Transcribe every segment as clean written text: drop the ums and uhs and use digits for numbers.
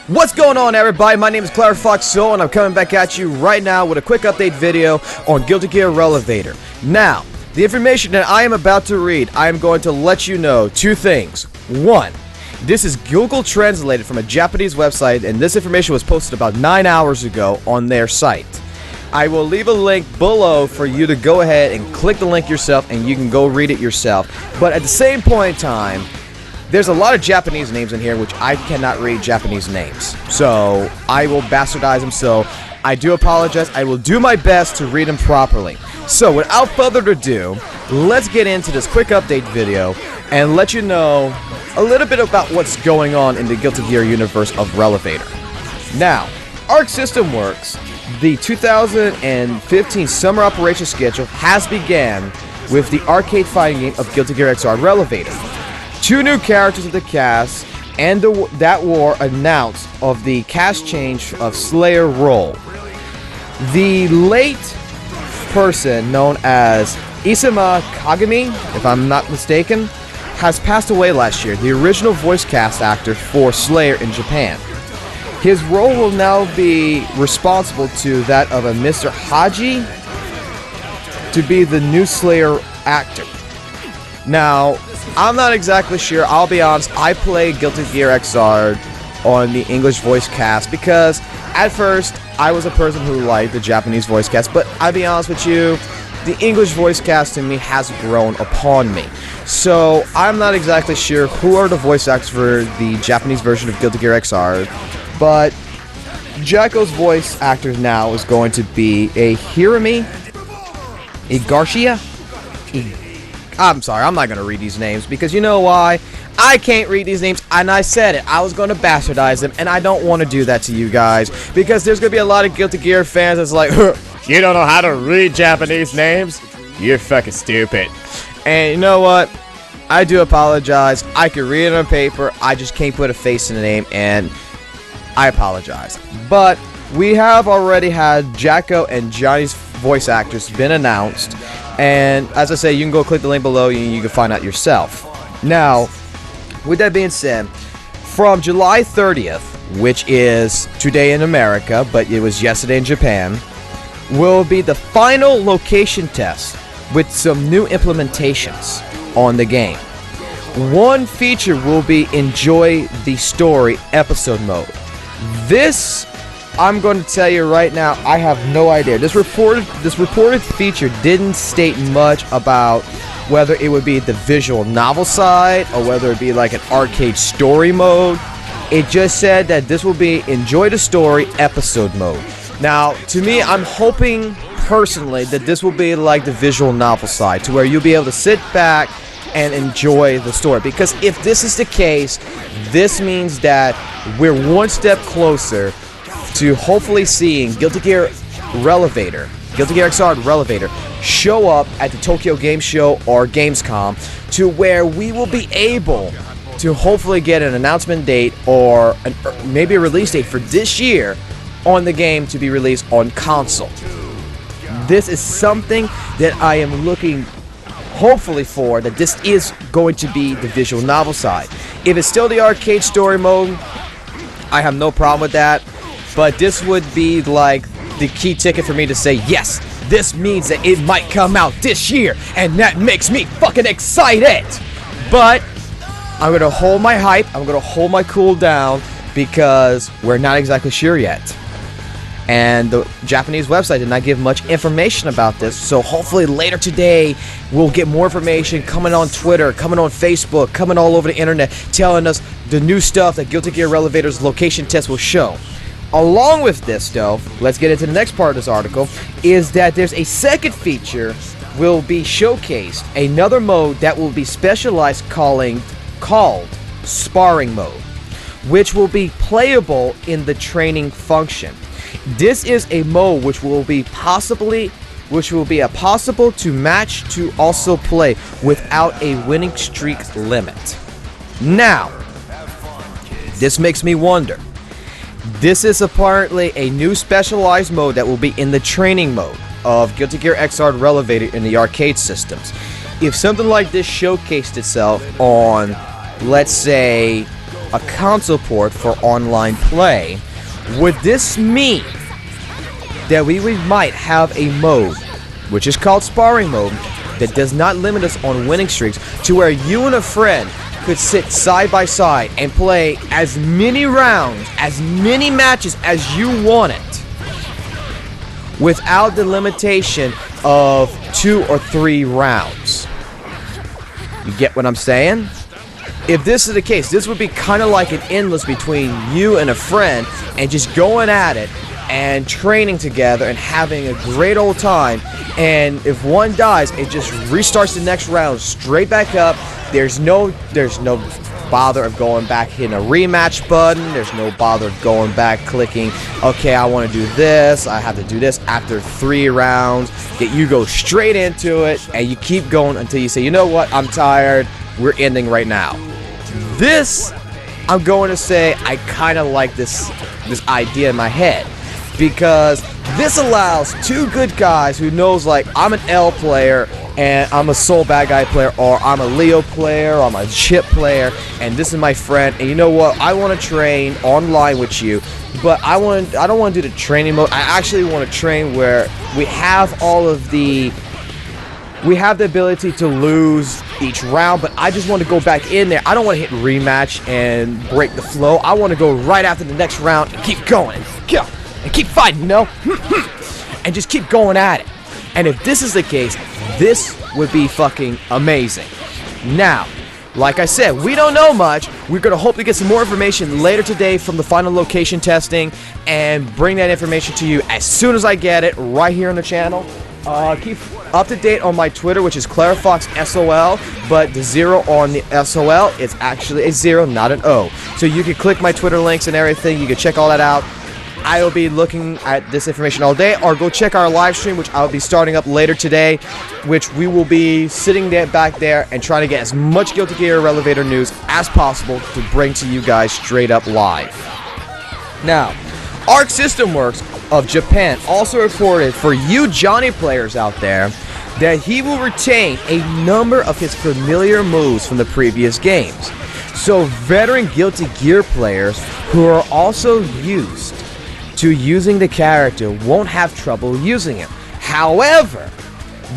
What's going on, everybody? My name is Fox Soul, and I'm coming back at you right now with a quick update video on Guilty Gear Revelator. Now, the information that I am about to read, I am going to let you know two things. One, this is Google translated from a Japanese website, and this information was posted about 9 hours ago on their site. I will leave a link below for you to go ahead and click the link yourself, and you can go read it yourself. But at the same point in time, there's a lot of Japanese names in here which I cannot read Japanese names, so I will bastardize them, so I do apologize. I will do my best to read them properly. So without further ado, let's get into this quick update video and let you know a little bit about what's going on in the Guilty Gear universe of Revelator. Now, Arc System Works, the 2015 summer operation schedule has began with the arcade fighting game of Guilty Gear XRD Revelator. 2 new characters of the cast, and that war announced of the cast change of Slayer role. The late person known as Isama Kagami, if I'm not mistaken, has passed away last year, the original voice cast actor for Slayer in Japan. His role will now be responsible to that of a Mr. Haji to be the new Slayer actor. Now, I'm not exactly sure. I'll be honest, I played Guilty Gear XRD on the English voice cast because at first I was a person who liked the Japanese voice cast, but I'll be honest with you, the English voice cast in me has grown upon me. So I'm not exactly sure who are the voice actors for the Japanese version of Guilty Gear XRD, but Jacko's voice actor now is going to be a Hirami Garcia. I'm sorry, I'm not going to read these names because you know why? I can't read these names, and I said it. I was going to bastardize them, and I don't want to do that to you guys because there's going to be a lot of Guilty Gear fans that's like, you don't know how to read Japanese names? You're fucking stupid. And you know what? I do apologize. I can read it on paper. I just can't put a face in the name, and I apologize. But we have already had Jacko and Johnny's voice actors been announced. And as I say, you can go click the link below and you can find out yourself. Now, with that being said, from July 30th, which is today in America, but it was yesterday in Japan, will be the final location test with some new implementations on the game. One feature will be Enjoy the Story episode mode. This, I'm going to tell you right now, I have no idea. This reported feature didn't state much about whether it would be the visual novel side or whether it be like an arcade story mode. It just said that this will be Enjoy the Story episode mode. Now, to me, I'm hoping personally that this will be like the visual novel side, to where you'll be able to sit back and enjoy the story. Because if this is the case, this means that we're one step closer to hopefully seeing Guilty Gear Revelator, Guilty Gear XRD Revelator, show up at the Tokyo Game Show or Gamescom, to where we will be able to hopefully get an announcement date or maybe a release date for this year on the game to be released on console. This is something that I am looking hopefully for, that this is going to be the visual novel side. If it's still the arcade story mode, I have no problem with that. But this would be like the key ticket for me to say, yes, this means that it might come out this year, and that makes me fucking excited. But I'm going to hold my hype, I'm going to hold my cool down, because we're not exactly sure yet. And the Japanese website did not give much information about this, so hopefully later today we'll get more information coming on Twitter, coming on Facebook, coming all over the internet, telling us the new stuff that Guilty Gear Revelator's location test will show. Along with this, though, let's get into the next part of this article, is that there's a second feature will be showcased, another mode that will be specialized called Sparring Mode, which will be playable in the training function. This is a mode which will be possible to match to also play without a winning streak limit. Now, this makes me wonder. This is apparently a new specialized mode that will be in the training mode of Guilty Gear XRD Revelator in the arcade systems. If something like this showcased itself on, let's say, a console port for online play. Would this mean that we might have a mode, which is called sparring mode, that does not limit us on winning streaks, to where you and a friend could sit side by side and play as many rounds, as many matches as you wanted, without the limitation of 2 or 3 rounds? You get what I'm saying? If this is the case, this would be kind of like an endless between you and a friend, and just going at it and training together and having a great old time. And if one dies, it just restarts the next round straight back up. There's no bother of going back, hitting a rematch button. There's no bother of going back, clicking, okay, I want to do this, I have to do this after 3 rounds. You go straight into it, and you keep going until you say, you know what, I'm tired, we're ending right now. This, I'm going to say, I kind of like this idea in my head, because this allows 2 good guys who knows, like, I'm an L player and I'm a Soul Bad Guy player, or I'm a Leo player, or I'm a Chip player, and this is my friend, and you know what, I want to train online with you, but I don't want to do the training mode. I actually want to train where we have the ability to lose each round, but I just want to go back in there. I don't want to hit rematch and break the flow. I want to go right after the next round and keep going and keep fighting, you know? And just keep going at it. And if this is the case, this would be fucking amazing. Now, like I said, we don't know much. We're going to hope to get some more information later today from the final location testing and bring that information to you as soon as I get it right here on the channel. Keep up to date on my Twitter, which is ClaraFoxSOL, but the 0 on the SOL, it's actually a 0, not an O. So you can click my Twitter links and everything. You can check all that out. I will be looking at this information all day, or go check our live stream, which I'll be starting up later today, which we will be sitting there back there and trying to get as much Guilty Gear Revelator news as possible to bring to you guys straight up live. Now, Arc System Works of Japan also reported for you Johnny players out there that he will retain a number of his familiar moves from the previous games. So veteran Guilty Gear players who are also used to using the character won't have trouble using him. However,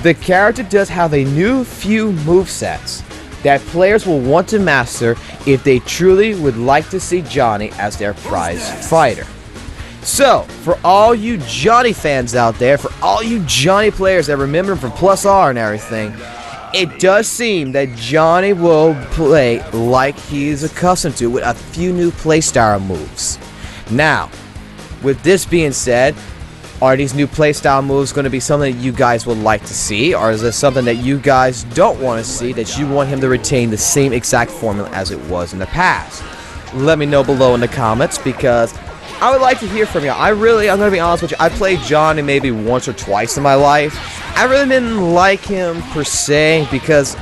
the character does have a new few movesets that players will want to master if they truly would like to see Johnny as their prize fighter. So, for all you Johnny fans out there, for all you Johnny players that remember him from Plus R and everything, it does seem that Johnny will play like he's accustomed to, with a few new playstyle moves. Now, with this being said, are these new playstyle moves going to be something that you guys would like to see, or is there something that you guys don't want to see, that you want him to retain the same exact formula as it was in the past? Let me know below in the comments, because I would like to hear from you. I'm going to be honest with you, I played Johnny maybe once or twice in my life. I really didn't like him per se, because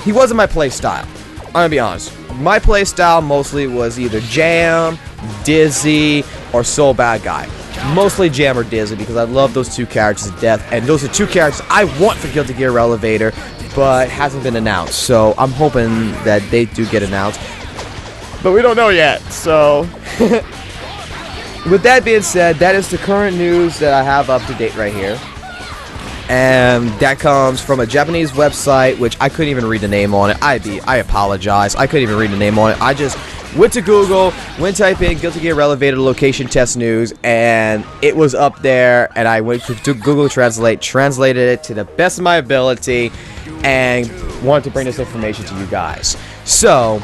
he wasn't my playstyle. I'm going to be honest. My playstyle mostly was either Jam, Dizzy, or Soul Bad Guy. Mostly Jam or Dizzy, because I love those 2 characters to death, and those are 2 characters I want for Guilty Gear Revelator, but hasn't been announced, so I'm hoping that they do get announced. But we don't know yet, so... With that being said, that is the current news that I have up to date right here. And that comes from a Japanese website, which I couldn't even read the name on it. I apologize. I couldn't even read the name on it. I just went to Google, type in Guilty Gear Revelator location test news, and it was up there, and I went to Google Translate, translated it to the best of my ability, and wanted to bring this information to you guys. So,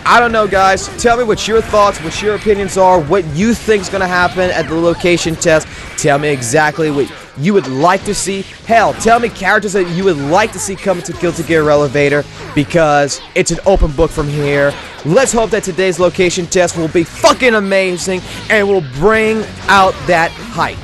I don't know, guys. Tell me what your thoughts, what your opinions are, what you think is going to happen at the location test. Tell me exactly what you would like to see. Hell, tell me characters that you would like to see come to Guilty Gear Revelator, because it's an open book from here. Let's hope that today's location test will be fucking amazing and will bring out that hype.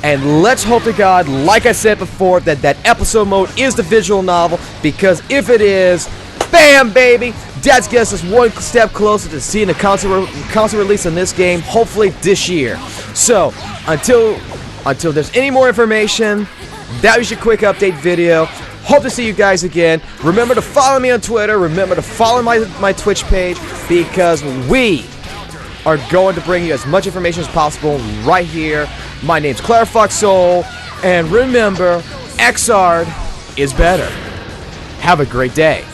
And let's hope to God, like I said before, that that episode mode is the visual novel, because if it is, bam, baby! That gets us one step closer to seeing the console release in this game, hopefully this year. So, until there's any more information, that was your quick update video. Hope to see you guys again. Remember to follow me on Twitter. Remember to follow my Twitch page, because we are going to bring you as much information as possible right here. My name's ClarFoxSoul, and remember, XRD is better. Have a great day.